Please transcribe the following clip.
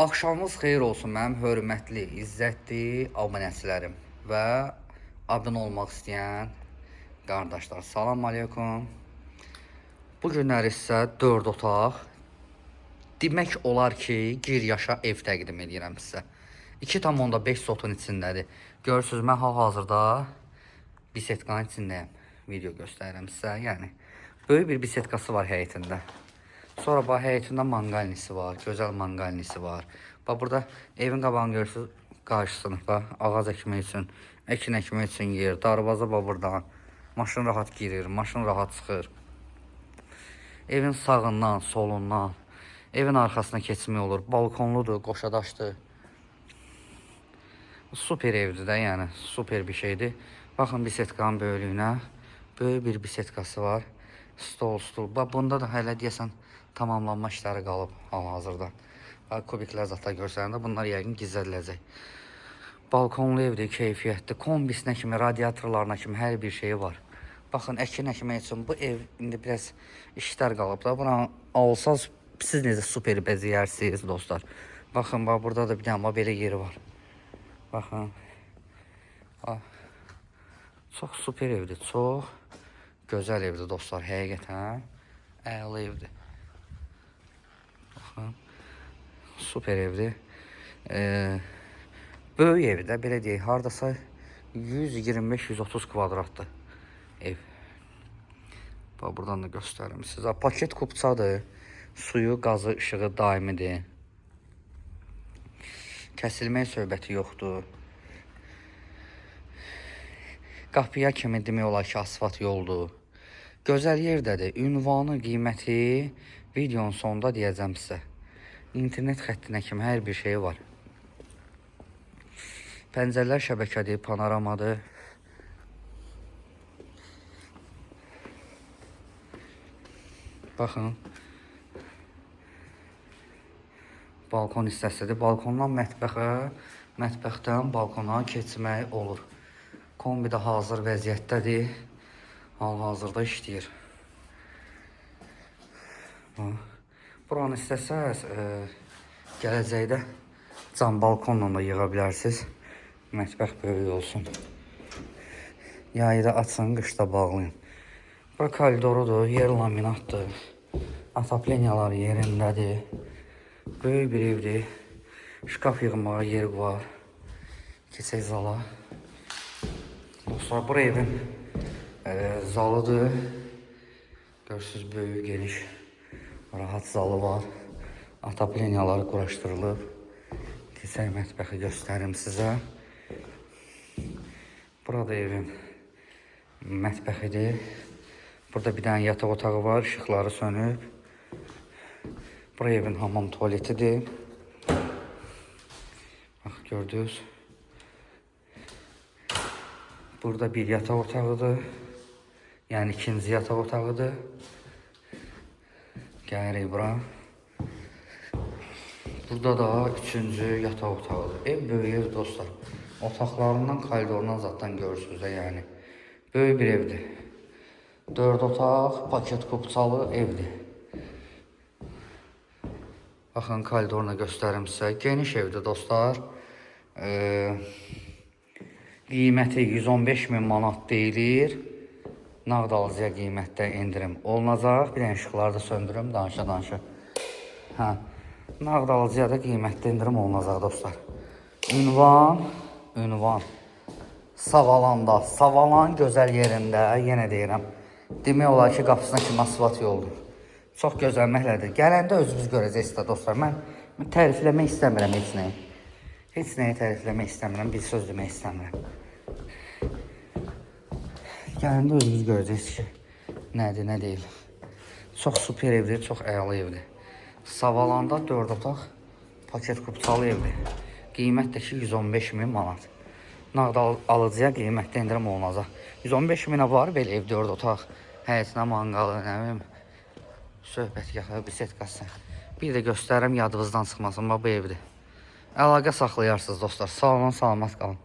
Axşamınız xeyir olsun mənim hörmətli, izzətli abunəçilərim və abunə olmaq istəyən qardaşlar. Salam aleykum. Bu günləri sizə 4 otaq, demək olar ki, gir yaşa ev təqdim edirəm sizə. 2,5 sotun içindədir. Görürsünüz, mən hal-hazırda bisetkanın içindəyəm. Video göstərirəm sizə. Yəni, böyük bir bisetkası var həyətində. Sonra bax, həyətində manqalnisi var, gözəl manqalnisi var. Bax, burada evin qabağını görürsünüz, qarşısını, bax, ağac əkmək üçün, əkin əkmək üçün yer, darvaza bax buradan. Maşın rahat girir, maşın rahat çıxır. Evin sağından, solundan, evin arxasına keçmək olur. Balkonludur, qoşadaşdır. Super evdir də, yəni, super bir şeydir. Baxın, bisetkanın böyüklüyünə, böyük bir bisetkası var. Stol. Bax, bunda da hələ deyəsən tamamlanma işləri qalıb hal-hazırda. Kubiklər zətlə görsəndə bunlar yəqin gizlədiləcək. Balkonlu evdir, keyfiyyətli, kombisinə kimi, radiatorlarına kimi hər bir şeyi var. Baxın, əkin əkmək üçün bu ev indi biraz işlər qalıb da. Buna alsaz, siz necə super bəzəyərsiniz dostlar. Baxın, bax, burada da bir dənə belə yeri var. Baxın. Çox super evdir, çox gözəl evdir dostlar, həqiqətən əla evdir. Baxın, super evdir. Böyük evdir, belə deyək, haradasa 125-130 kvadratdır ev. Bax, buradan da göstərim sizə. Paket kupçadır, suyu, qazı, işığı daimidir. Kəsilmək söhbəti yoxdur. Qapıya kimi demək olar ki, asfalt yoldur. Gözəl yerdədir. Ünvanı, qiyməti videonun sonunda deyəcəm sizə. İnternet xəttinə kimi hər bir şey var. Pəncərlər şəbəkədir, panoramadır. Baxın. Balkon hissəsidir. Balkondan mətbəxə, mətbəxdən balkona keçmək olur. Kombi də hazır vəziyyətdədir. Hal-hazırda işləyir. Buranı istəsəz, gələcəkdə cam balkonla da yığa bilərsiniz. Mətbəx böyük olsun. Yayda açın, qışda bağlayın. Bura koridorudur, yer laminatdır. Ataplenyalar yerindədir. Böyük bir evdir. Şkaf yığmağa yer var. Keçək zala. Dostlar, bura evin zalıdır. Görürsünüz, böyük, geniş, rahat zalı var. Ataplenyalar quraşdırılıb. Keçək mətbəxi göstərim sizə. Burada evin mətbəxidir. Burada bir dənə yataq otağı var, işıqları sönüb. Bura evin hamam tualetidir. Bax, gördünüz. Burada bir yataq otağıdır. Yəni ikinci yataq otağıdır. Gəlirik bura. Burada da üçüncü yataq otağıdır. Ev böyük ev dostlar. Otaqlarından, koridorundan zaten görürsünüz də, yəni. Böyük bir evdir. 4 otaq, paket kupçalı evdir. Baxın, koridoruna göstərim sizə. Geniş evdir dostlar. Qiyməti 115.000 manat deyilir. Nağd alıcıya qiymətdə endirim olunacaq. Bir dənə işıqları da söndürüm, danışa. Nağd alıcıya da qiymətdə endirim olunacaq dostlar. Ünvan. Savalanda, Savalan gözəl yerində, yenə deyirəm. Demək olar ki, qapısına kimi asfalt yoldur. Çox gözəl məhəllədir. Gələndə özünüz görəcəksiniz dostlar. Mən tərifləmək istəmirəm heç nəyi. Heç nəyi tərifləmək istəmirəm, bir söz demək istəmirəm. Gələndə özünüz görəcəksiniz ki, nədir, nə deyil. Çox super evdir, çox əla evdir. Savalanda 4 otaq, paket kupçalı evdir. Qiymət də ki, 115.000 manat. Nağd alıcıya qiymətdə endirim olunacaq. 115.000-ə var belə ev, 4 otaq, həyətinə manqalı, nə bilim, söhbət yaxı, bisetkası. Bir də göstərirəm, yadınızdan çıxmasın, bu evdir. Əlaqə saxlayarsınız dostlar. Sağ olun, salamat qalın.